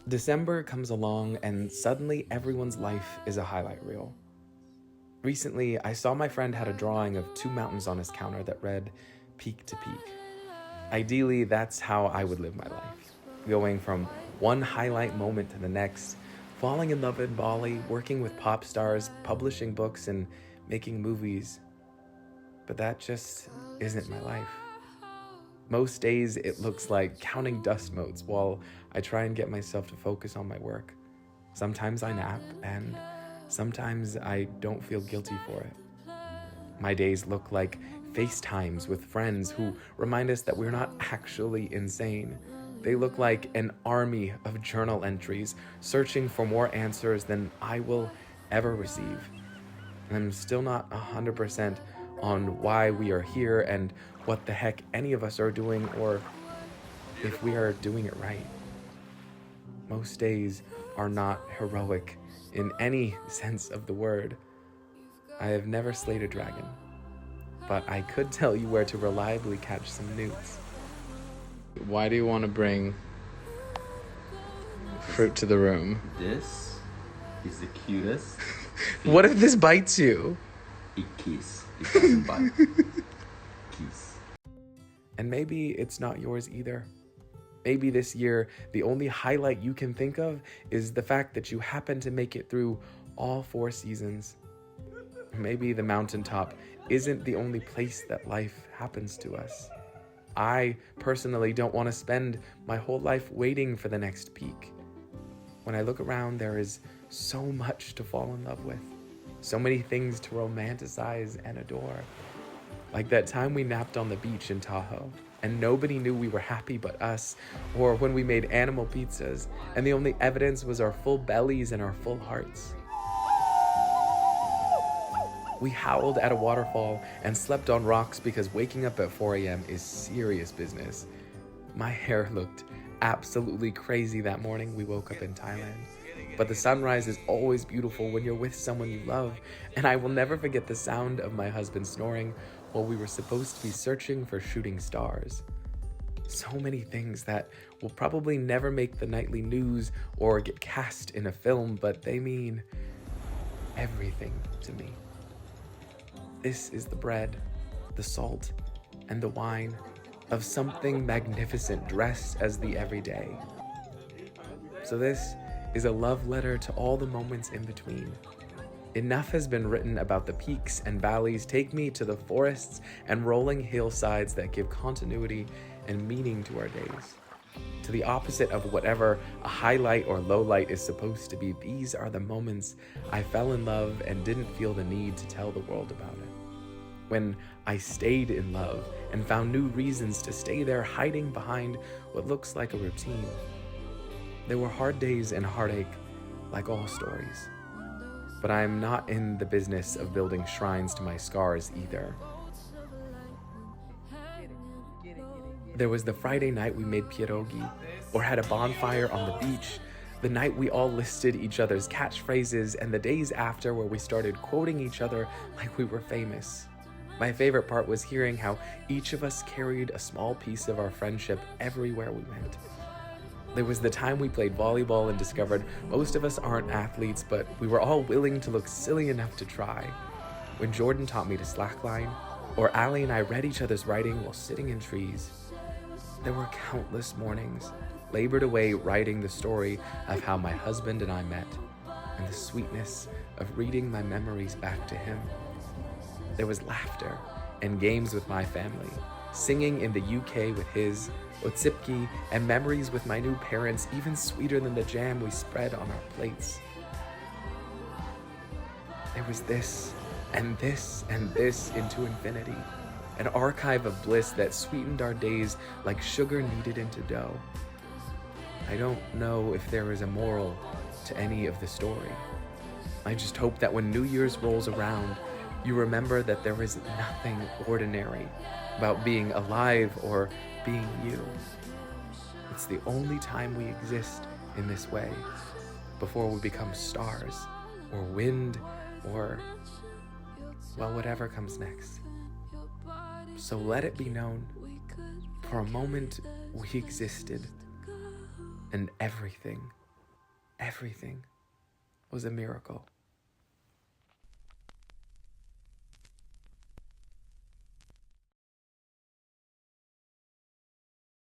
December comes along and suddenly everyone's life is a highlight reel. Recently, I saw my friend had a drawing of 2 mountains on his counter that read peak to peak. Ideally, that's how I would live my life, going from one highlight moment to the next, falling in love in Bali, working with pop stars, publishing books, and making movies. But that just isn't my life. Most days it looks like counting dust motes while I try and get myself to focus on my work. Sometimes I nap, and sometimes I don't feel guilty for it. My days look like FaceTimes with friends who remind us that we're not actually insane. They look like an army of journal entries searching for more answers than I will ever receive. I'm still not 100% on why we are here and what the heck any of us are doing, or if we are doing it right. Most days are not heroic in any sense of the word. I have never slayed a dragon, but I could tell you where to reliably catch some newts. Why do you want to bring fruit to the room? This is the cutest. What if this bites you? It kiss. It doesn't bite. Kiss. And maybe it's not yours either. Maybe this year, the only highlight you can think of is the fact that you happen to make it through all 4 seasons. Maybe the mountaintop isn't the only place that life happens to us. I personally don't want to spend my whole life waiting for the next peak. When I look around, there is so much to fall in love with. So many things to romanticize and adore. Like that time we napped on the beach in Tahoe, and nobody knew we were happy but us, or when we made animal pizzas, and the only evidence was our full bellies and our full hearts. We howled at a waterfall and slept on rocks because waking up at 4 a.m. is serious business. My hair looked absolutely crazy that morning we woke up in Thailand. But the sunrise is always beautiful when you're with someone you love, and I will never forget the sound of my husband snoring while we were supposed to be searching for shooting stars. So many things that will probably never make the nightly news or get cast in a film, but they mean everything to me. This is the bread, the salt, and the wine of something magnificent dressed as the everyday. So this is a love letter to all the moments in between. Enough has been written about the peaks and valleys. Take me to the forests and rolling hillsides that give continuity and meaning to our days. To the opposite of whatever a highlight or lowlight is supposed to be, these are the moments I fell in love and didn't feel the need to tell the world about it. When I stayed in love and found new reasons to stay there, hiding behind what looks like a routine. There were hard days and heartache, like all stories. But I am not in the business of building shrines to my scars either. There was the Friday night we made pierogi, or had a bonfire on the beach, the night we all listed each other's catchphrases, and the days after where we started quoting each other like we were famous. My favorite part was hearing how each of us carried a small piece of our friendship everywhere we went. There was the time we played volleyball and discovered most of us aren't athletes, but we were all willing to look silly enough to try. When Jordan taught me to slackline, or Allie and I read each other's writing while sitting in trees. There were countless mornings, labored away writing the story of how my husband and I met, and the sweetness of reading my memories back to him. There was laughter and games with my family, singing in the UK with his, otsipki, and memories with my new parents, even sweeter than the jam we spread on our plates. There was this, and this, and this into infinity, an archive of bliss that sweetened our days like sugar kneaded into dough. I don't know if there is a moral to any of the story. I just hope that when New Year's rolls around, you remember that there is nothing ordinary about being alive or being you. It's the only time we exist in this way before we become stars or wind or, well, whatever comes next. So let it be known, for a moment we existed, And everything was a miracle.